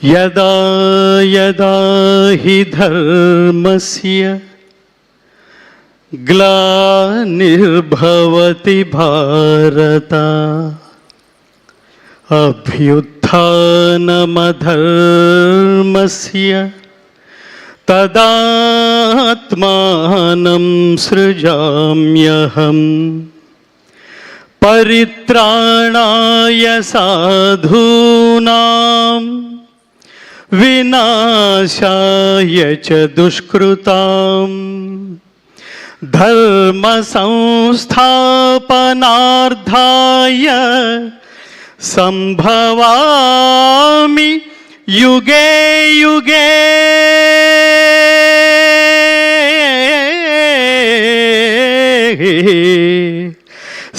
యదా యదా హి ధర్మస్య గ్లానిర్భవతి భారత అభ్యుత్థానమధర్మస్య తదాత్మానం సృజామ్యహం పరిత్రాణాయ సాధూనాం వినాశాయ చ దుష్కృతాం ధర్మ సంస్థాపనార్థాయ సంభవామి యుగే యుగే.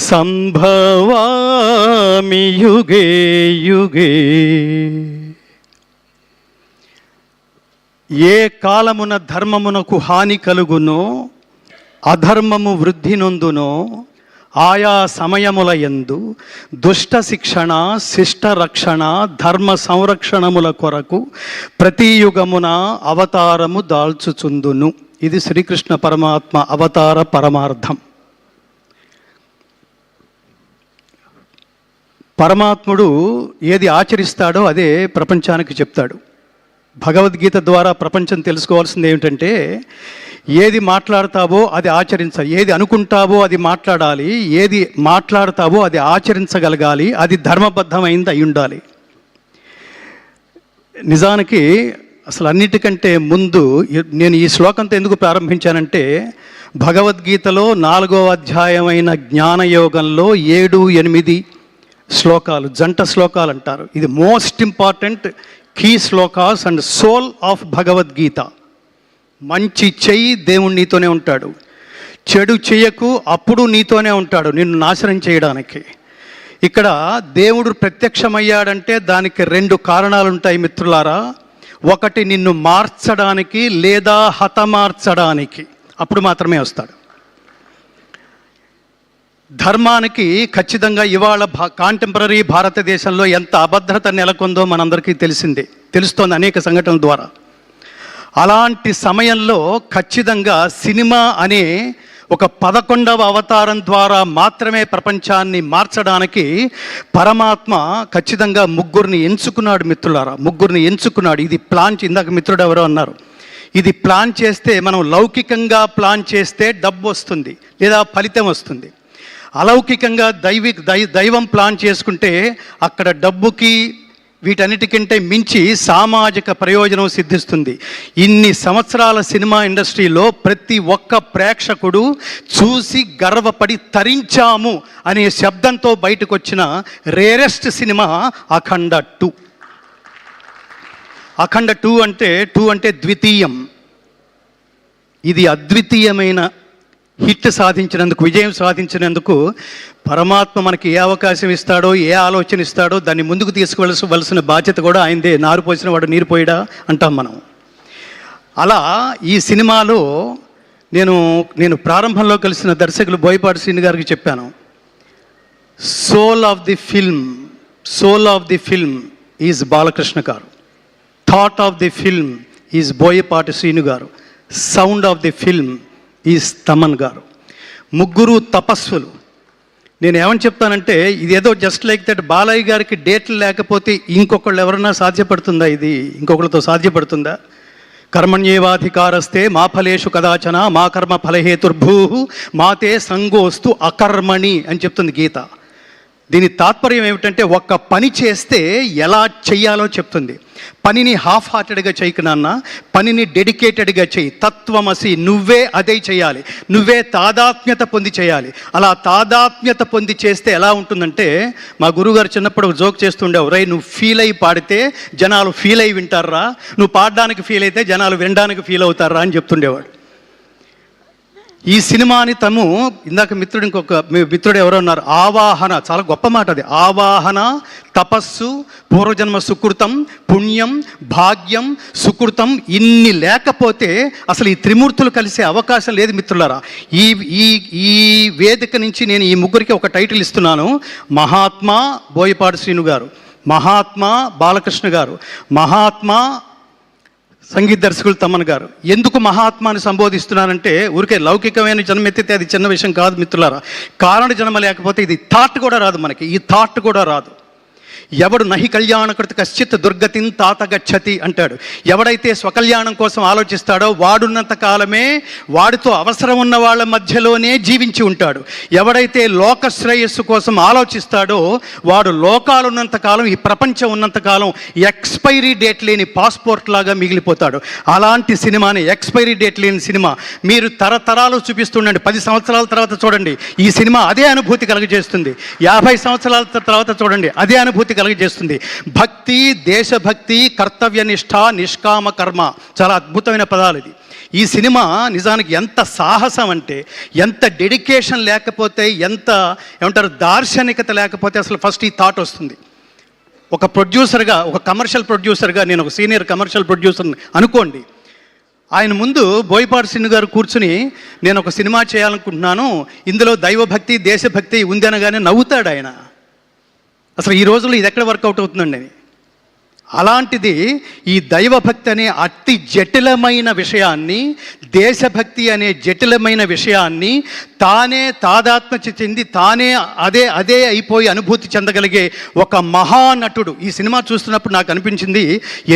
సంభవామి యుగే యుగే. ఏ కాలమున ధర్మమునకు హాని కలుగునో అధర్మము వృద్ధి నొందునో ఆయా సమయముల యందు దుష్ట శిక్షణ శిష్ట రక్షణ ధర్మ సంరక్షణముల కొరకు ప్రతి యుగమున అవతారము దాల్చుచుందును. ఇది శ్రీకృష్ణ పరమాత్మ అవతార పరమార్థం. పరమాత్ముడు ఏది ఆచరిస్తాడో అదే ప్రపంచానికి చెప్తాడు. భగవద్గీత ద్వారా ప్రపంచం తెలుసుకోవాల్సింది ఏమిటంటే, ఏది మాట్లాడతావో అది ఆచరించాలి, ఏది అనుకుంటావో అది మాట్లాడాలి, ఏది మాట్లాడతావో అది ఆచరించగలగాలి, అది ధర్మబద్ధమైంది అయి ఉండాలి. నిజానికి అసలు అన్నిటికంటే ముందు నేను ఈ శ్లోకంతో ఎందుకు ప్రారంభించానంటే, భగవద్గీతలో 4వ అధ్యాయమైన జ్ఞానయోగంలో 7, 8 శ్లోకాలు, జంట శ్లోకాలు అంటారు. ఇది most important key shlokas and soul of Bhagavad Gita. మంచి చెయ్యి, దేవుడు నీతోనే ఉంటాడు. చెడు చెయ్యకు, అప్పుడు నీతోనే ఉంటాడు నిన్ను నాశనం చేయడానికి. ఇక్కడ దేవుడు ప్రత్యక్షమయ్యాడంటే దానికి 2 కారణాలు ఉంటాయి మిత్రులారా. ఒకటి నిన్ను మార్చడానికి లేదా హతమార్చడానికి, అప్పుడు మాత్రమే వస్తాడు. ధర్మానికి ఖచ్చితంగా ఇవాళ కాంటెంపరీ భారతదేశంలో ఎంత అభద్రత నెలకొందో మనందరికీ తెలుస్తోంది అనేక సంఘటనల ద్వారా. అలాంటి సమయంలో ఖచ్చితంగా సినిమా అనే ఒక 11వ అవతారం ద్వారా మాత్రమే ప్రపంచాన్ని మార్చడానికి పరమాత్మ ఖచ్చితంగా 3 ఎంచుకున్నాడు మిత్రులారా. 3 ఎంచుకున్నాడు. ఇది ప్లాన్, ఇందాక మిత్రుడు ఎవరో అన్నారు, ఇది ప్లాన్ చేస్తే, మనం లౌకికంగా ప్లాన్ చేస్తే డబ్బు వస్తుంది లేదా ఫలితం వస్తుంది. అలౌకికంగా దైవం ప్లాన్ చేసుకుంటే అక్కడ డబ్బుకి వీటన్నిటికంటే మించి సామాజిక ప్రయోజనం సిద్ధిస్తుంది. ఇన్ని సంవత్సరాల సినిమా ఇండస్ట్రీలో ప్రతి ఒక్క ప్రేక్షకుడు చూసి గర్వపడి తరించాము అనే శబ్దంతో బయటకు వచ్చిన రేరెస్ట్ సినిమా అఖండ 2. అఖండ 2 అంటే ద్వితీయం. ఇది అద్వితీయమైన హిట్ సాధించినందుకు, విజయం సాధించినందుకు పరమాత్మ మనకి ఏ అవకాశం ఇస్తాడో, ఏ ఆలోచన ఇస్తాడో దాన్ని ముందుకు తీసుకువలసిన బాధ్యత కూడా ఆయనదే. నారు పోసిన వాడు నీరు పోయడా అంటాం మనం. అలా ఈ సినిమాలో నేను ప్రారంభంలో కలిసిన దర్శకులు బోయపాటి శ్రీను గారికి చెప్పాను, soul of the film is Balakrishna గారు, thought of the film is Boyapati Srinu గారు, sound of the film is Thaman గారు. 3 తపస్సులు. నేను ఏమని చెప్తానంటే, ఇదేదో జస్ట్ లైక్ దట్ బాలయ్య గారికి డేట్లు లేకపోతే ఇంకొకళ్ళు ఎవరన్నా సాధ్యపడుతుందా? ఇది ఇంకొకళ్ళతో సాధ్యపడుతుందా? కర్మణ్యేవాధికారస్తే మా ఫలేషు కదాచన మా కర్మ ఫలహేతుర్భూ మాతే సంగోస్తు అకర్మణి అని చెప్తుంది గీత. దీని తాత్పర్యం ఏమిటంటే, ఒక్క పని చేస్తే ఎలా చెయ్యాలో చెప్తుంది. పనిని హాఫ్ హార్టెడ్గా చేయకు నాన్న, పనిని డెడికేటెడ్గా చేయి. తత్వమసి, నువ్వే అదే చేయాలి, నువ్వే తాదాత్మ్యత పొంది చేయాలి. అలా తాదాత్మ్యత పొంది చేస్తే ఎలా ఉంటుందంటే, మా గురువుగారు చిన్నప్పుడు జోక్ చేస్తుండేవారు, రై నువ్వు ఫీల్ అయ్యి పాడితే జనాలు ఫీల్ అయ్యి వింటారా, నువ్వు పాడడానికి ఫీల్ అయితే జనాలు వినడానికి ఫీల్ అవుతారా అని చెప్తుండేవాడు. ఈ సినిమాని ఇందాక ఇంకొక మిత్రుడు ఎవరో ఉన్నారు, ఆవాహన, చాలా గొప్ప మాట అది. ఆవాహన, తపస్సు, పూర్వజన్మ సుకృతం, పుణ్యం, భాగ్యం, సుకృతం, ఇన్ని లేకపోతే అసలు ఈ త్రిమూర్తులు కలిసే అవకాశం లేదు మిత్రులారా. ఈ వేదిక నుంచి నేను ఈ 3కి ఒక టైటిల్ ఇస్తున్నాను. మహాత్మా బోయపాటి శ్రీను గారు, మహాత్మా బాలకృష్ణ గారు, మహాత్మా సంగీత దర్శకులు తమ్మన్ గారు. ఎందుకు మహాత్మాని సంబోధిస్తున్నానంటే ఊరికే లౌకికమైన జన్మెత్తితే అది చిన్న విషయం కాదు మిత్రులారా. కారణ జన్మ లేకపోతే ఇది థాట్ కూడా రాదు, మనకి ఈ థాట్ కూడా రాదు. ఎవడు నహి కళ్యాణకృత కశ్చిత్ దుర్గతిని తాత గచ్చతి అంటాడు. ఎవడైతే స్వకల్యాణం కోసం ఆలోచిస్తాడో వాడున్నంత కాలమే వాడితో అవసరం ఉన్న వాళ్ళ మధ్యలోనే జీవించి ఉంటాడు. ఎవడైతే లోక శ్రేయస్సు కోసం ఆలోచిస్తాడో వాడు లోకాలున్నంత కాలం, ఈ ప్రపంచం ఉన్నంతకాలం ఎక్స్పైరీ డేట్ లేని పాస్పోర్ట్ లాగా మిగిలిపోతాడు. అలాంటి సినిమాని, ఎక్స్పైరీ డేట్ లేని సినిమా మీరు తరతరాలు చూపిస్తుండండి. 10 సంవత్సరాల తర్వాత చూడండి, ఈ సినిమా అదే అనుభూతి కలుగజేస్తుంది. 50 సంవత్సరాల తర్వాత చూడండి, అదే అనుభూతి కలుగజేస్తుంది. భక్తి, దేశభక్తి, కర్తవ్యనిష్ట, నిష్కామ కర్మ, చాలా అద్భుతమైన పదాలు ఇది. ఈ సినిమా నిజానికి ఎంత సాహసం అంటే, ఎంత డెడికేషన్ లేకపోతే, ఎంత ఏమంటారు దార్శనికత లేకపోతే అసలు ఫస్ట్ ఈ థాట్ వస్తుంది. ఒక ప్రొడ్యూసర్గా, ఒక కమర్షియల్ ప్రొడ్యూసర్గా, నేను ఒక సీనియర్ కమర్షియల్ ప్రొడ్యూసర్ని అనుకోండి, ఆయన ముందు బోయపాటి శ్రీను గారు కూర్చుని నేను ఒక సినిమా చేయాలనుకుంటున్నాను, ఇందులో దైవభక్తి, దేశభక్తి ఉంది అనగానే నవ్వుతాడు ఆయన. అసలు ఈ రోజుల్లో ఇది ఎక్కడ వర్కౌట్ అవుతుందండి? అలాంటిది ఈ దైవభక్తి అనే అతి జటిలమైన విషయాన్ని, దేశభక్తి అనే జటిలమైన విషయాన్ని తానే తాదాత్మ్య చెంది తానే అదే అయిపోయి అనుభూతి చెందగలిగే ఒక మహానటుడు. ఈ సినిమా చూస్తున్నప్పుడు నాకు అనిపించింది,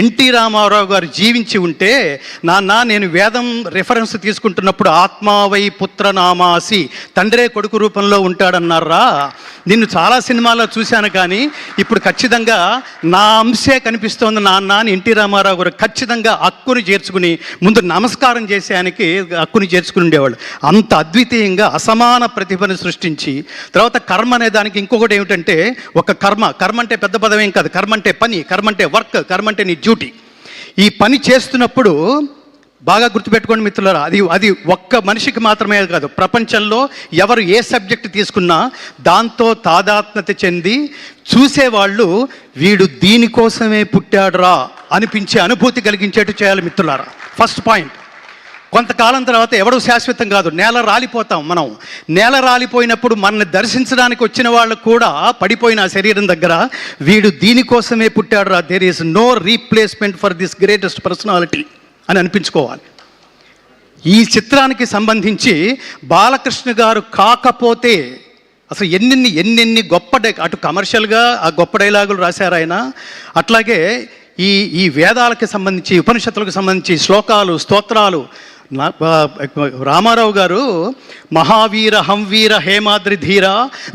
ఎన్టీ రామారావు గారు జీవించి ఉంటే, నాన్న నేను వేదం రిఫరెన్స్ తీసుకుంటున్నప్పుడు ఆత్మావై పుత్రనామాసి, తండ్రే కొడుకు రూపంలో ఉంటాడన్నారా, నిన్ను చాలా సినిమాల్లో చూశాను కానీ ఇప్పుడు ఖచ్చితంగా నా అంశే కనిపిస్తోంది నాన్న అని ఎన్టీ రామారావు గారు ఖచ్చితంగా హక్కుని చేర్చుకుని ముందు నమస్కారం చేసేయానికి హక్కుని చేర్చుకుని ఉండేవాళ్ళు. అంత అద్వితీయంగా అసమాన ప్రతిభను సృష్టించి, తర్వాత కర్మ అనే దానికి ఇంకొకటి ఏమిటంటే, ఒక కర్మ అంటే పెద్ద పదం ఏం కాదు, కర్మ అంటే పని, కర్మ అంటే వర్క్, కర్మ అంటే నీ డ్యూటీ. ఈ పని చేస్తున్నప్పుడు బాగా గుర్తుపెట్టుకోండి మిత్రులారా, అది ఒక్క మనిషికి మాత్రమే కాదు, ప్రపంచంలో ఎవరు ఏ సబ్జెక్ట్ తీసుకున్నా దాంతో తాదాత్మ్యత చెంది చూసేవాళ్ళు వీడు దీనికోసమే పుట్టాడురా అనిపించే అనుభూతి కలిగించేట్టు చేయాలి మిత్రులారా. First point. కొంతకాలం తర్వాత ఎవడూ శాశ్వతం కాదు, నేల రాలిపోతాం మనం. నేల రాలిపోయినప్పుడు మనల్ని దర్శించడానికి వచ్చిన వాళ్ళు కూడా పడిపోయిన శరీరం దగ్గర వీడు దీనికోసమే పుట్టాడురా, there is no replacement for this greatest personality అని అనిపించుకోవాలి. ఈ చిత్రానికి సంబంధించి బాలకృష్ణ గారు కాకపోతే అసలు ఎన్నెన్ని గొప్ప అటు కమర్షియల్గా ఆ గొప్ప డైలాగులు రాశారు ఆయన. అట్లాగే ఈ వేదాలకు సంబంధించి, ఉపనిషత్తులకు సంబంధించి శ్లోకాలు, స్తోత్రాలు. రామారావు గారు మహావీర హంవీర హేమాద్రి ధీర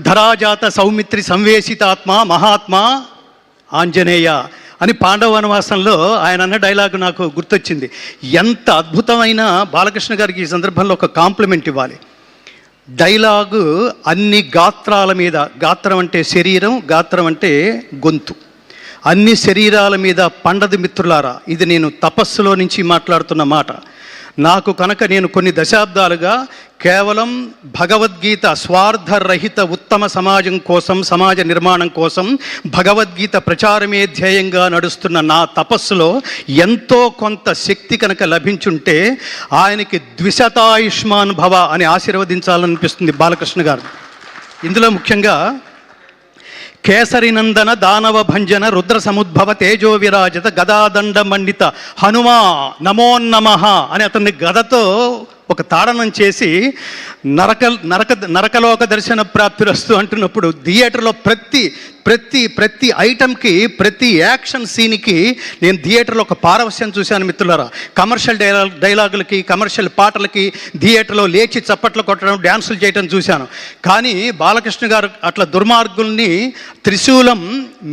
ధరాజాత సౌమిత్రి సంవేశితాత్మ మహాత్మా ఆంజనేయ అని పాండవ వనవాసంలో ఆయన అన్న డైలాగ్ నాకు గుర్తొచ్చింది. ఎంత అద్భుతమైన బాలకృష్ణ గారికి ఈ సందర్భంలో ఒక కాంప్లిమెంట్ ఇవ్వాలి. డైలాగు అన్ని గాత్రాల మీద, గాత్రం అంటే శరీరం, గాత్రం అంటే గొంతు, అన్ని శరీరాల మీద పండదు మిత్రులారా. ఇది నేను తపస్సులో నుంచి మాట్లాడుతున్న మాట. నాకు కనుక నేను కొన్ని దశాబ్దాలుగా కేవలం భగవద్గీత స్వార్థరహిత ఉత్తమ సమాజం కోసం, సమాజ నిర్మాణం కోసం భగవద్గీత ప్రచారమే ధ్యేయంగా నడుస్తున్న నా తపస్సులో ఎంతో కొంత శక్తి కనుక లభించుంటే ఆయనకి ద్విశతాయుష్మాన్ భవ అని ఆశీర్వదించాలనిపిస్తుంది బాలకృష్ణ గారు. ఇందులో ముఖ్యంగా కేసరినందన దానవ భంజన రుద్ర సముద్భవ తేజో విరాజిత గదాదండ మండిత హనుమా నమోన్నమః అని అతన్ని గదతో ఒక తాడనం చేసి నరకలోక దర్శన ప్రాప్తిరస్తు అంటున్నప్పుడు థియేటర్లో ప్రతి ఐటమ్కి, ప్రతి యాక్షన్ సీన్కి నేను థియేటర్లో ఒక పారవశ్యం చూశాను మిత్రులారా. కమర్షియల్ డైలాగులకి, కమర్షియల్ పాటలకి థియేటర్లో లేచి చప్పట్లు కొట్టడం, డ్యాన్సులు చేయడం చూశాను. కానీ బాలకృష్ణ గారు అట్లా దుర్మార్గుల్ని త్రిశూలం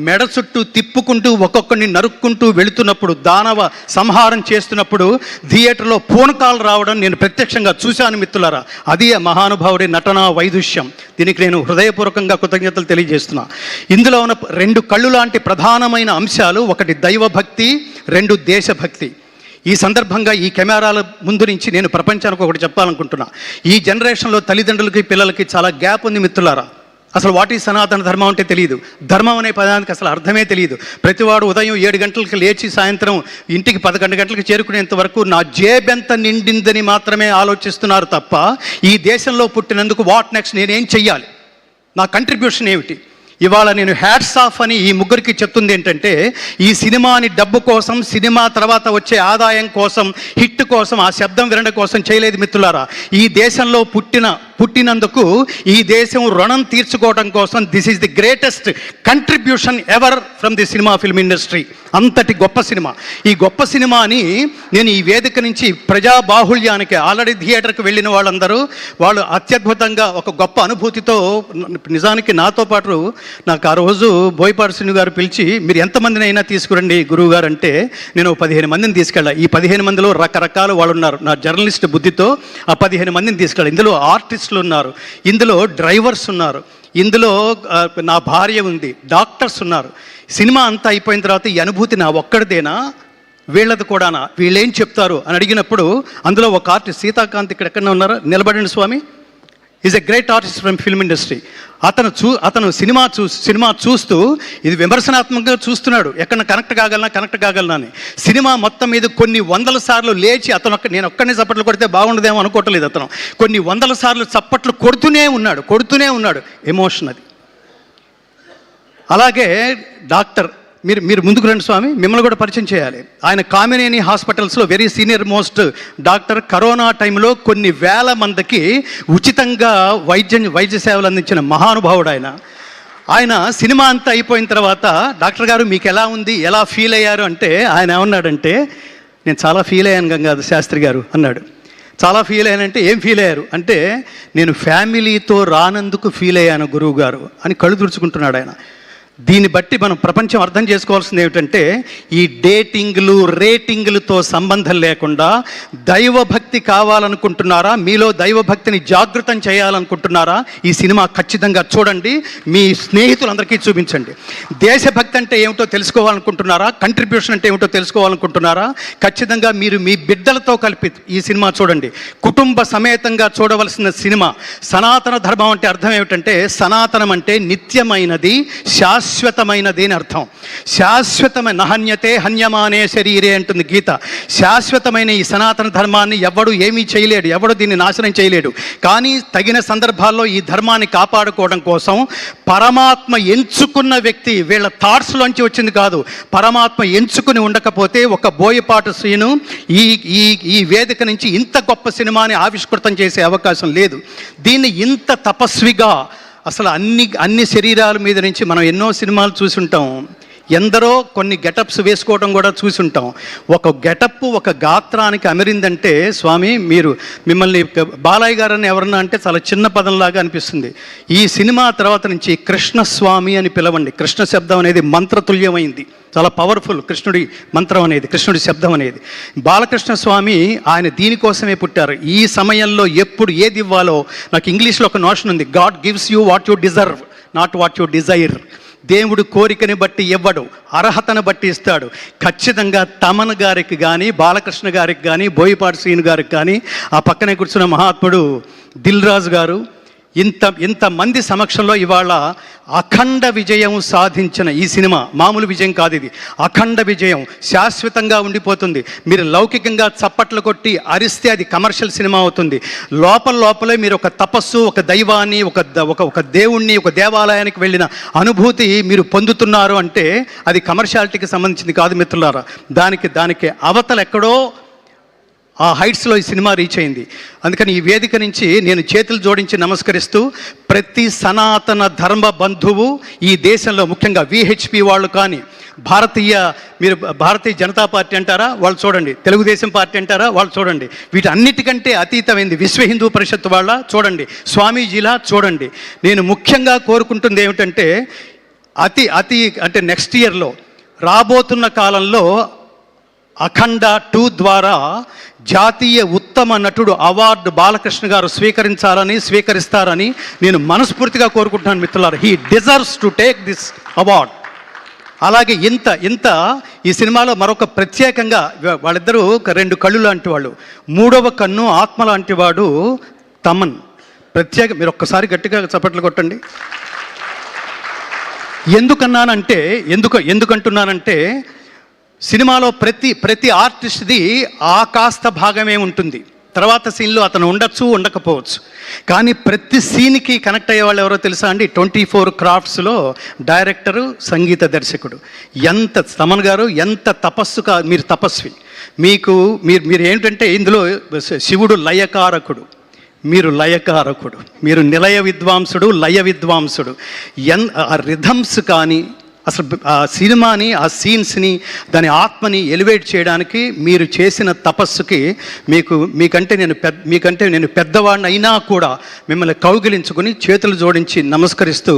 మెడ చుట్టూ తిప్పుకుంటూ ఒక్కొక్కడిని నరుక్కుంటూ వెళుతున్నప్పుడు, దానవ సంహారం చేస్తున్నప్పుడు థియేటర్లో పూనకాలు రావడం నేను ప్రత్యక్షంగా చూశాను మిత్రులారా. అది మహానుభావుడి నటనా వైదుష్యం. దీనికి నేను హృదయపూర్వకంగా కృతజ్ఞతలు తెలియజేస్తున్నా. ఇందులో ఉన్న 2 కళ్ళు లాంటి ప్రధానమైన అంశాలు, ఒకటి దైవభక్తి, 2 దేశభక్తి. ఈ సందర్భంగా ఈ కెమెరాల ముందు నుంచి నేను ప్రపంచానికి ఒకటి చెప్పాలనుకుంటున్నా. ఈ జనరేషన్లో తల్లిదండ్రులకి, పిల్లలకి చాలా గ్యాప్ ఉంది మిత్రులారా. అసలు వాటి సనాతన ధర్మం అంటే తెలియదు. ధర్మం అనే పదానికి అసలు అర్థమే తెలియదు. ప్రతివాడు ఉదయం 7 గంటలకు లేచి సాయంత్రం ఇంటికి 11 గంటలకు చేరుకునేంత వరకు నా జేబెంత నిండిందని మాత్రమే ఆలోచిస్తున్నారు తప్ప ఈ దేశంలో పుట్టినందుకు వాట్ నెక్స్ట్, నేనేం చెయ్యాలి, నా కంట్రిబ్యూషన్ ఏమిటి, ఇవాళ నేను హ్యాట్స్ ఆఫ్ అని ఈ ముగ్గురికి చెప్తుంది ఏంటంటే, ఈ సినిమాని డబ్బు కోసం, సినిమా తర్వాత వచ్చే ఆదాయం కోసం, హిట్ కోసం, ఆ శబ్దం వినడం కోసం చేయలేదు మిత్రులారా. ఈ దేశంలో పుట్టినందుకు ఈ దేశం రుణం తీర్చుకోవడం కోసం this is the greatest contribution ever from the cinema film industry. అంతటి గొప్ప సినిమా. ఈ గొప్ప సినిమాని నేను ఈ వేదిక నుంచి ప్రజాబాహుళ్యానికి, ఆల్రెడీ థియేటర్కి వెళ్ళిన వాళ్ళందరూ వాళ్ళు అత్యద్భుతంగా ఒక గొప్ప అనుభూతితో, నిజానికి నాతో పాటు నాకు ఆ రోజు బోయపాటి శ్రీను గారు పిలిచి, మీరు ఎంతమందిని అయినా తీసుకురండి గురువు గారు అంటే, నేను 15 మందిని తీసుకెళ్ళా. ఈ 15 మందిలో రకరకాల వాళ్ళు ఉన్నారు. నా జర్నలిస్ట్ బుద్ధితో ఆ 15 మందిని తీసుకెళ్ళా. ఇందులో ఆర్టిస్టులు ఉన్నారు, ఇందులో డ్రైవర్స్ ఉన్నారు, ఇందులో నా భార్య ఉంది, డాక్టర్స్ ఉన్నారు. సినిమా అంతా అయిపోయిన తర్వాత ఈ అనుభూతి నా ఒక్కడిదేనా, వీళ్ళది కూడానా, వీళ్ళేం చెప్తారు అని అడిగినప్పుడు అందులో ఒక ఆర్టిస్ట్ సీతాకాంత్ ఇక్కడ ఎక్కడ ఉన్నారు, నిలబడండి స్వామి, is a great artist from film industry. అతను సినిమా చూస్తూ ఇది విమర్శనాత్మకంగా చూస్తున్నాడు, ఎక్కడ కనెక్ట్ కాగలనా అని. సినిమా మొత్తం మీద కొన్ని వందల సార్లు లేచి నేను ఒక్కడిని చప్పట్లు కొడితే బాగుండదేమో అనుకోవట్లేదు. అతను కొన్ని వందల సార్లు చప్పట్లు కొడుతూనే ఉన్నాడు. ఎమోషన్ అది. అలాగే డాక్టర్, మీరు ముందుకు రండి స్వామి, మిమ్మల్ని కూడా పరిచయం చేయాలి. ఆయన కామినేని హాస్పిటల్స్లో very senior most doctor. Corona టైంలో కొన్ని వేల మందికి ఉచితంగా వైద్య సేవలు అందించిన మహానుభావుడు ఆయన సినిమా అంతా అయిపోయిన తర్వాత, డాక్టర్ గారు మీకు ఎలా ఉంది, ఎలా ఫీల్ అయ్యారు అంటే, ఆయన ఏమన్నాడంటే, నేను చాలా ఫీల్ అయ్యాను గంగాధర్ శాస్త్రి గారు అన్నాడు. చాలా ఫీల్ అయ్యానంటే, ఏం ఫీల్ అయ్యారు అంటే, నేను ఫ్యామిలీతో రానందుకు ఫీల్ అయ్యాను గురువు గారు అని కళ్ళు తుడుచుకుంటున్నాడు ఆయన. దీన్ని బట్టి మనం ప్రపంచం అర్థం చేసుకోవాల్సింది ఏమిటంటే, ఈ రేటింగులతో సంబంధం లేకుండా దైవభక్తి కావాలనుకుంటున్నారా, మీలో దైవభక్తిని జాగృతం చేయాలనుకుంటున్నారా, ఈ సినిమా ఖచ్చితంగా చూడండి, మీ స్నేహితులందరికీ చూపించండి. దేశభక్తి అంటే ఏమిటో తెలుసుకోవాలనుకుంటున్నారా, కంట్రిబ్యూషన్ అంటే ఏమిటో తెలుసుకోవాలనుకుంటున్నారా, ఖచ్చితంగా మీరు మీ బిడ్డలతో కలిపి ఈ సినిమా చూడండి. కుటుంబ సమేతంగా చూడవలసిన సినిమా. సనాతన ధర్మం అంటే అర్థం ఏమిటంటే, సనాతనం అంటే నిత్యమైనది, శాశ్వతమైనది అని అర్థం. శాశ్వతమైన నహన్యతే హన్యమానే శరీరే అంటుంది గీత. శాశ్వతమైన ఈ సనాతన ధర్మాన్ని ఎవడు ఏమీ చేయలేడు, ఎవడు దీన్ని నాశనం చేయలేడు. కానీ తగిన సందర్భాల్లో ఈ ధర్మాన్ని కాపాడుకోవడం కోసం పరమాత్మ ఎంచుకున్న వ్యక్తి, వీళ్ళ థాట్స్లోంచి వచ్చింది కాదు, పరమాత్మ ఎంచుకుని ఉండకపోతే ఒక బోయపాటి శ్రీను ఈ వేదిక నుంచి ఇంత గొప్ప సినిమాని ఆవిష్కృతం చేసే అవకాశం లేదు. దీన్ని ఇంత తపస్విగా, అసలు అన్ని శరీరాల మీద నుంచి మనం ఎన్నో సినిమాలు చూసుంటాం, ఎందరో కొన్ని గెటప్స్ వేసుకోవడం కూడా చూసుంటాం. ఒక గెటప్ ఒక గాత్రానికి అమరిందంటే, స్వామి మిమ్మల్ని బాలయ్య గారని ఎవరన్నా అంటే చాలా చిన్న పదంలాగా అనిపిస్తుంది. ఈ సినిమా తర్వాత నుంచి కృష్ణస్వామి అని పిలవండి. కృష్ణ శబ్దం అనేది మంత్రతుల్యమైంది, చాలా పవర్ఫుల్. కృష్ణుడి మంత్రం అనేది, కృష్ణుడి శబ్దం అనేది. బాలకృష్ణ స్వామి ఆయన దీనికోసమే పుట్టారు. ఈ సమయంలో ఎప్పుడు ఏది ఇవ్వాలో, నాకు ఇంగ్లీష్లో ఒక నోషన్ ఉంది, God gives you what you deserve, not what you Dzire. దేవుడు కోరికని బట్టి ఇవ్వడు, అర్హతను బట్టి ఇస్తాడు. ఖచ్చితంగా తమన్ గారికి కానీ, బాలకృష్ణ గారికి కానీ, బోయపాటి శ్రీను గారికి కానీ, ఆ పక్కనే కూర్చున్న మహాత్ముడు దిల్ రాజు గారు, ఇంతమంది సమక్షంలో ఇవాళ అఖండ విజయం సాధించిన ఈ సినిమా మామూలు విజయం కాదు. ఇది అఖండ విజయం, శాశ్వతంగా ఉండిపోతుంది. మీరు లౌకికంగా చప్పట్లు కొట్టి అరిస్తే అది కమర్షియల్ సినిమా అవుతుంది. లోపలే మీరు ఒక తపస్సు, ఒక దైవాన్ని, ఒక దేవుణ్ణి, ఒక దేవాలయానికి వెళ్ళిన అనుభూతి మీరు పొందుతున్నారు అంటే అది కమర్షియాలిటీకి సంబంధించింది కాదు మిత్రులారా. దానికి అవతల ఎక్కడో ఆ హైట్స్లో ఈ సినిమా రీచ్ అయింది. అందుకని ఈ వేదిక నుంచి నేను చేతులు జోడించి నమస్కరిస్తూ, ప్రతి సనాతన ధర్మ బంధువు ఈ దేశంలో, ముఖ్యంగా విహెచ్పి వాళ్ళు కానీ, మీరు భారతీయ జనతా పార్టీ అంటారా, వాళ్ళు చూడండి, తెలుగుదేశం పార్టీ అంటారా, వాళ్ళు చూడండి, వీటన్నిటికంటే అతీతమైంది విశ్వ హిందూ పరిషత్ వాళ్ళ చూడండి, స్వామీజీలా చూడండి. నేను ముఖ్యంగా కోరుకుంటుంది ఏమిటంటే, అంటే నెక్స్ట్ ఇయర్లో రాబోతున్న కాలంలో అఖండ 2 ద్వారా జాతీయ ఉత్తమ నటుడు అవార్డు బాలకృష్ణ గారు స్వీకరిస్తారని నేను మనస్ఫూర్తిగా కోరుకుంటున్నాను మిత్రులారా. He deserves to take this award. అలాగే ఇంత ఈ సినిమాలో మరొక ప్రత్యేకంగా వాళ్ళిద్దరూ 2 కళ్ళు లాంటి వాళ్ళు, 3వ కన్ను ఆత్మ లాంటి వాడు తమన్. మీరు ఒక్కసారి గట్టిగా చప్పట్లు కొట్టండి. ఎందుకంటున్నానంటే సినిమాలో ప్రతి ఆర్టిస్ట్ది ఆ కాస్త భాగమే ఉంటుంది. తర్వాత సీన్లో అతను ఉండొచ్చు, ఉండకపోవచ్చు. కానీ ప్రతి సీన్కి కనెక్ట్ అయ్యే వాళ్ళు ఎవరో తెలుసా అండి? 24 క్రాఫ్ట్స్లో డైరెక్టరు, సంగీత దర్శకుడు. ఎంత తమన్ గారు ఎంత తపస్సుగా, మీరు తపస్వి. మీరు ఏంటంటే ఇందులో శివుడు లయకారకుడు, మీరు లయకారకుడు, మీరు నిలయ విద్వాంసుడు, లయ విద్వాంసుడు. ఆ రిథమ్స్ కానీ అసలు ఆ సినిమాని, ఆ సీన్స్ని, దాని ఆత్మని ఎలివేట్ చేయడానికి మీరు చేసిన తపస్సుకి మీకంటే నేను పెద్దవాడిని అయినా కూడా మిమ్మల్ని కౌగిలించుకుని చేతులు జోడించి నమస్కరిస్తూ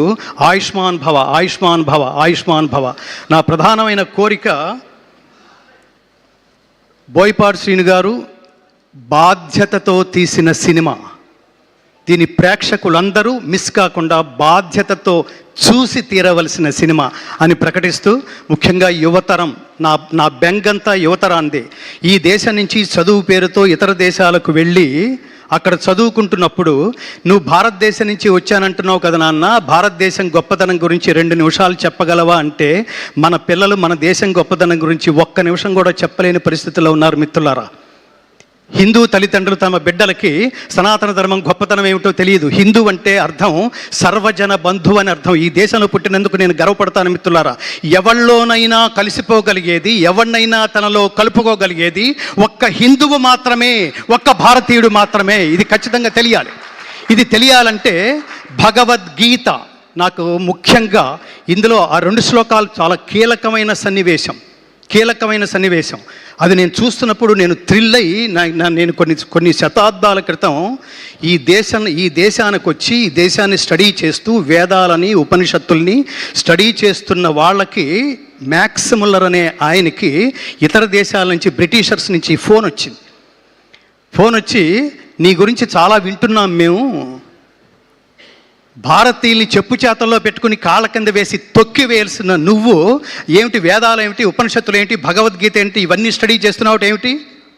ఆయుష్మాన్ భవ, ఆయుష్మాన్ భవ, ఆయుష్మాన్ భవ. నా ప్రధానమైన కోరిక, బోయపాటి శ్రీను గారు బాధ్యతతో తీసిన సినిమా, దీని ప్రేక్షకులందరూ మిస్ కాకుండా బాధ్యతతో చూసి తీరవలసిన సినిమా అని ప్రకటిస్తూ, ముఖ్యంగా యువతరం, నా బెంగంతా యువతరాందే. ఈ దేశం నుంచి చదువు పేరుతో ఇతర దేశాలకు వెళ్ళి అక్కడ చదువుకుంటున్నప్పుడు, నువ్వు భారతదేశం నుంచి వచ్చానంటున్నావు కదా నాన్న, భారతదేశం గొప్పతనం గురించి 2 నిమిషాలు చెప్పగలవా అంటే, మన పిల్లలు మన దేశం గొప్పతనం గురించి 1 నిమిషం కూడా చెప్పలేని పరిస్థితుల్లో ఉన్నారు మిత్రులారా. హిందూ తల్లిదండ్రులు తమ బిడ్డలకి సనాతన ధర్మం గొప్పతనం ఏమిటో తెలియదు. హిందూ అంటే అర్థం సర్వజన బంధువు అని అర్థం. ఈ దేశంలో పుట్టినందుకు నేను గర్వపడతాను మిత్రులారా. ఎవళ్ళలోనైనా కలిసిపోగలిగేది, ఎవరినైనా తనలో కలుపుకోగలిగేది ఒక్క హిందువు మాత్రమే, ఒక్క భారతీయుడు మాత్రమే. ఇది ఖచ్చితంగా తెలియాలి. ఇది తెలియాలంటే భగవద్గీత నాకు ముఖ్యంగా ఇందులో ఆ 2 శ్లోకాలు చాలా కీలకమైన సన్నివేశం. అది నేను చూస్తున్నప్పుడు నేను థ్రిల్ అయ్యి, నేను కొన్ని శతాబ్దాల క్రితం ఈ దేశానికి వచ్చి ఈ దేశాన్ని స్టడీ చేస్తూ వేదాలని, ఉపనిషత్తుల్ని స్టడీ చేస్తున్న వాళ్ళకి, మ్యాక్స్ ముల్లర్ అనే ఆయనకి ఇతర దేశాల నుంచి, బ్రిటిషర్స్ నుంచి ఫోన్ వచ్చి నీ గురించి చాలా వింటున్నాం మేము, భారతీయుల్ని చెప్పు చేతల్లో పెట్టుకుని కాళ్ళ కింద వేసి తొక్కి వేయాల్సిన నువ్వు ఏమిటి, వేదాలు ఏమిటి, ఉపనిషత్తులు ఏంటి, భగవద్గీత ఏంటి, ఇవన్నీ స్టడీ చేస్తున్నావు ఏమిటి,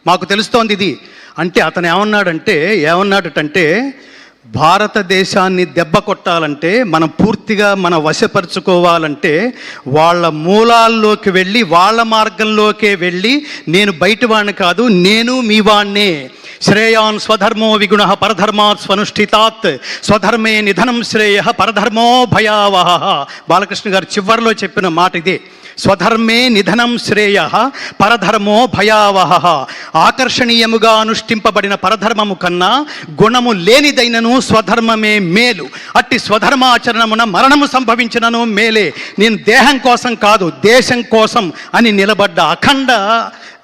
మాకు తెలుస్తోంది ఇది అంటే. అతను ఏమన్నాడటంటే భారతదేశాన్ని దెబ్బ కొట్టాలంటే, మనం పూర్తిగా వశపరుచుకోవాలంటే, వాళ్ళ మూలాల్లోకి వెళ్ళి, వాళ్ళ మార్గంలోకే వెళ్ళి, నేను బయట వాడిని కాదు, నేను మీ వాణ్ణే. శ్రేయాన్ స్వధర్మో విగుణ పరధర్మాత్ స్వనుష్ఠితాత్ స్వధర్మే నిధనం శ్రేయ పరధర్మో భయావహ. బాలకృష్ణ గారు చివరిలో చెప్పిన మాట ఇదే. స్వధర్మే నిధనం శ్రేయ పరధర్మో భయావహ. ఆకర్షణీయముగా అనుష్ఠింపబడిన పరధర్మము కన్నా గుణము లేనిదైనను స్వధర్మమే మేలు. అట్టి స్వధర్మాచరణమున మరణము సంభవించినను మేలే. నేను దేహం కోసం కాదు, దేశం కోసం అని నిలబడ్డ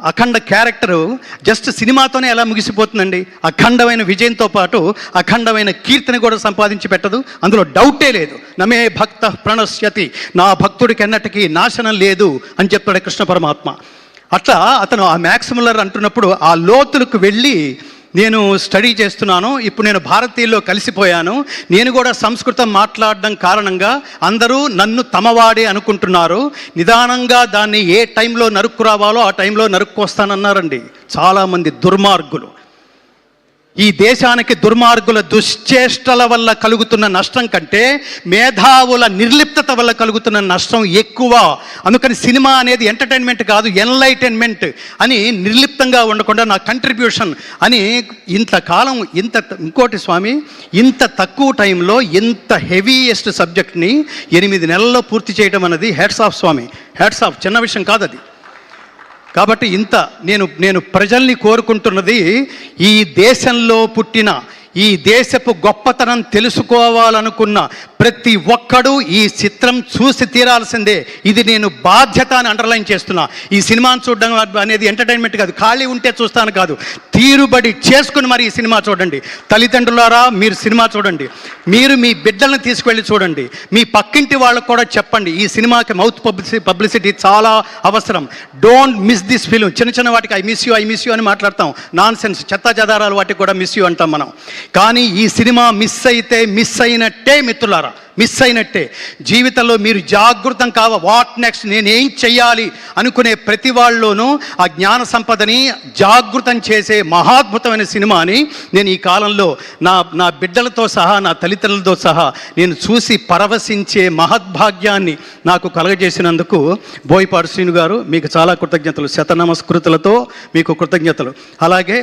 అఖండ క్యారెక్టరు జస్ట్ సినిమాతోనే ఎలా ముగిసిపోతుందండి. అఖండమైన విజయంతో పాటు అఖండమైన కీర్తిని కూడా సంపాదించి పెట్టదు, అందులో డౌటే లేదు. నమే భక్త ప్రణశ్యతి, నా భక్తుడికి ఎన్నటికీ నాశనం లేదు అని చెప్తాడు కృష్ణ పరమాత్మ. అట్లా అతను ఆ మ్యాక్స్ ముల్లర్ అంటున్నప్పుడు ఆ లోతులకు వెళ్ళి, నేను స్టడీ చేస్తున్నాను, ఇప్పుడు నేను భారతీయుల్లో కలిసిపోయాను, నేను కూడా సంస్కృతం మాట్లాడడం కారణంగా అందరూ నన్ను తమవాడే అనుకుంటున్నారు, నిదానంగా దాన్ని ఏ టైంలో నరుక్కురావాలో ఆ టైంలో నరుక్కొస్తానన్నారండి చాలామంది దుర్మార్గులు. ఈ దేశానికి దుర్మార్గుల దుశ్చేష్టల వల్ల కలుగుతున్న నష్టం కంటే మేధావుల నిర్లిప్తత వల్ల కలుగుతున్న నష్టం ఎక్కువ. అందుకని సినిమా అనేది ఎంటర్టైన్మెంట్ కాదు, ఎన్లైటైన్మెంట్ అని నిర్లిప్తంగా ఉండకుండా నా కంట్రిబ్యూషన్ అని ఇంతకాలం ఇంకోటి స్వామి, ఇంత తక్కువ టైంలో ఇంత హెవీయెస్ట్ సబ్జెక్ట్ని 8 నెలల్లో పూర్తి చేయడం అనేది హ్యాట్స్ ఆఫ్ స్వామి, హ్యాట్స్ ఆఫ్. చిన్న విషయం కాదు అది. కాబట్టి నేను ప్రజల్ని కోరుకుంటున్నది, ఈ దేశంలో పుట్టిన, ఈ దేశపు గొప్పతనం తెలుసుకోవాలనుకున్న ప్రతి ఒక్కడూ ఈ చిత్రం చూసి తీరాల్సిందే. ఇది నేను బాధ్యత అని అండర్లైన్ చేస్తున్నా. ఈ సినిమాను చూడడం అనేది ఎంటర్టైన్మెంట్ కాదు, ఖాళీ ఉంటే చూస్తాను కాదు, తీరుబడి చేసుకుని మరి ఈ సినిమా చూడండి. తల్లిదండ్రులారా, మీరు సినిమా చూడండి, మీరు మీ బిడ్డలను తీసుకువెళ్ళి చూడండి, మీ పక్కింటి వాళ్ళకు కూడా చెప్పండి. ఈ సినిమాకి మౌత్ పబ్లిసిటీ చాలా అవసరం. Don't miss this film. చిన్న వాటికి ఐ మిస్ యూ అని మాట్లాడతాం, నాన్ సెన్స్ చెత్త చెదారాలు వాటికి కూడా మిస్ యూ అంటాం మనం. కానీ ఈ సినిమా మిస్ అయినట్టే మిత్రులారా, మిస్ అయినట్టే. జీవితంలో మీరు జాగృతం వాట్ నెక్స్ట్, నేనేం చెయ్యాలి అనుకునే ప్రతి వాళ్ళలోనూ ఆ జ్ఞాన సంపదని జాగృతం చేసే మహాద్భుతమైన సినిమాని నేను ఈ కాలంలో నా బిడ్డలతో సహా, నా తల్లిదండ్రులతో సహా నేను చూసి పరవశించే మహద్భాగ్యాన్ని నాకు కలగజేసినందుకు బోయపాటి శ్రీను గారు మీకు చాలా కృతజ్ఞతలు, శతనమస్కృతులతో మీకు కృతజ్ఞతలు. అలాగే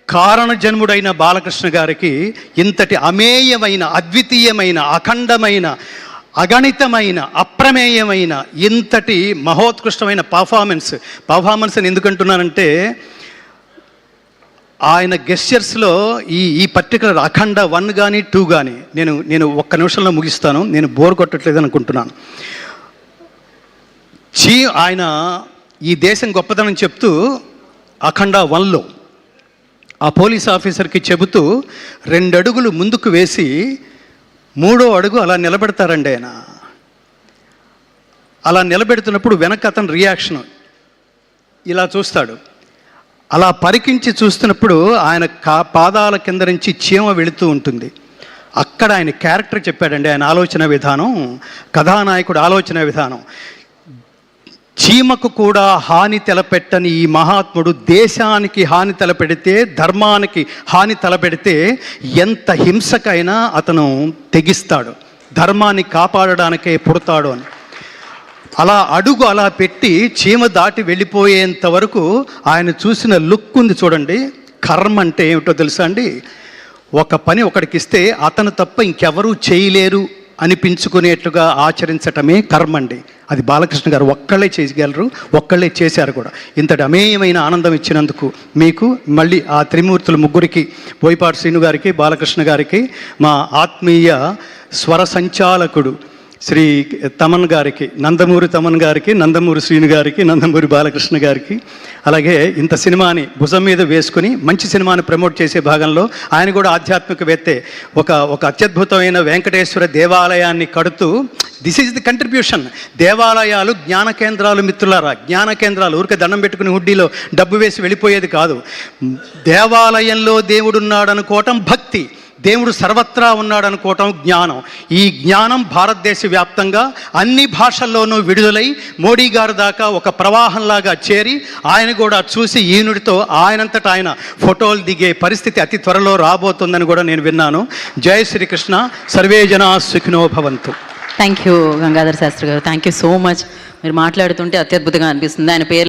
కారణజన్ముడైన బాలకృష్ణ గారికి ఇంతటి అమేయమైన, అద్వితీయమైన, అఖండమైన, అగణితమైన, అప్రమేయమైన, ఇంతటి మహోత్కృష్టమైన పర్ఫార్మెన్స్ అని ఎందుకంటున్నానంటే, ఆయన గెస్చర్స్లో ఈ పర్టికులర్ అఖండ 1 కానీ 2 కానీ నేను ఒక్క నిమిషంలో ముగిస్తాను, నేను బోర్ కొట్టట్లేదు అనుకుంటున్నాను. ఆయన ఈ దేశం గొప్పదనం చెప్తూ అఖండ 1లో ఆ పోలీస్ ఆఫీసర్కి చెబుతూ 2 అడుగులు ముందుకు వేసి 3వ అడుగు అలా నిలబెడతారండి. ఆయన అలా నిలబెడుతున్నప్పుడు వెనక అతను రియాక్షన్ ఇలా చూస్తాడు. అలా పరికించి చూస్తున్నప్పుడు ఆయన పాదాల కింద నుంచి చీమ వెళుతూ ఉంటుంది. అక్కడ ఆయన క్యారెక్టర్ చెప్పాడండి, ఆయన ఆలోచన విధానం, కథానాయకుడు ఆలోచన విధానం. చీమకు కూడా హాని తలపెట్టని ఈ మహాత్ముడు దేశానికి హాని తలపెడితే, ధర్మానికి హాని తలపెడితే ఎంత హింసకైనా అతను తెగిస్తాడు, ధర్మాన్ని కాపాడడానికే పుడతాడు అని. అలా అడుగు అలా పెట్టి చీమ దాటి వెళ్ళిపోయేంత వరకు ఆయన చూసిన లుక్ ఉంది చూడండి. కర్మ అంటే ఏమిటో తెలుసా అండి? ఒక పని ఒకడికి ఇస్తే అతను తప్ప ఇంకెవరూ చేయలేరు అనిపించుకునేట్లుగా ఆచరించటమే కర్మ అండి. అది బాలకృష్ణ గారు ఒక్కళ్ళే చేయగలరు, ఒక్కళ్ళే చేశారు కూడా. ఇంతటి అమేయమైన ఆనందం ఇచ్చినందుకు మీకు మళ్ళీ ఆ త్రిమూర్తులు ముగ్గురికి, బోయపాటి శ్రీను గారికి, బాలకృష్ణ గారికి, మా ఆత్మీయ స్వర సంచాలకుడు శ్రీ తమన్ గారికి, నందమూరి తమన్ గారికి, నందమూరి శ్రీను గారికి, నందమూరి బాలకృష్ణ గారికి, అలాగే ఇంత సినిమాని భుజం మీద వేసుకుని మంచి సినిమాని ప్రమోట్ చేసే భాగంలో ఆయన కూడా ఆధ్యాత్మికవేత్తే, ఒక అత్యద్భుతమైన వెంకటేశ్వర దేవాలయాన్ని కడుతూ, దిస్ ఈజ్ ది కంట్రిబ్యూషన్. దేవాలయాలు జ్ఞాన కేంద్రాలు మిత్రులారా, జ్ఞాన కేంద్రాలు. ఊరికే దండం పెట్టుకుని హుడ్డీలో డబ్బు వేసి వెళ్ళిపోయేది కాదు. దేవాలయంలో దేవుడున్నాడు అనుకోవటం భక్తి, దేవుడు సర్వత్రా ఉన్నాడు అనుకోవటం జ్ఞానం. ఈ జ్ఞానం భారతదేశ వ్యాప్తంగా అన్ని భాషల్లోనూ విడుదలై మోడీ గారు దాకా ఒక ప్రవాహంలాగా చేరి ఆయన కూడా చూసి ఈనుడితో ఆయనంతటా ఆయన ఫోటోలు దిగే పరిస్థితి అతి త్వరలో రాబోతుందని కూడా నేను విన్నాను. జై శ్రీకృష్ణ, సర్వే జనా సుఖినో భవంతు. థ్యాంక్ యూ గంగాధర్ శాస్త్రి గారు, థ్యాంక్ యూ సో మచ్. మీరు మాట్లాడుతుంటే అత్యద్భుతంగా అనిపిస్తుంది. ఆయన పేరు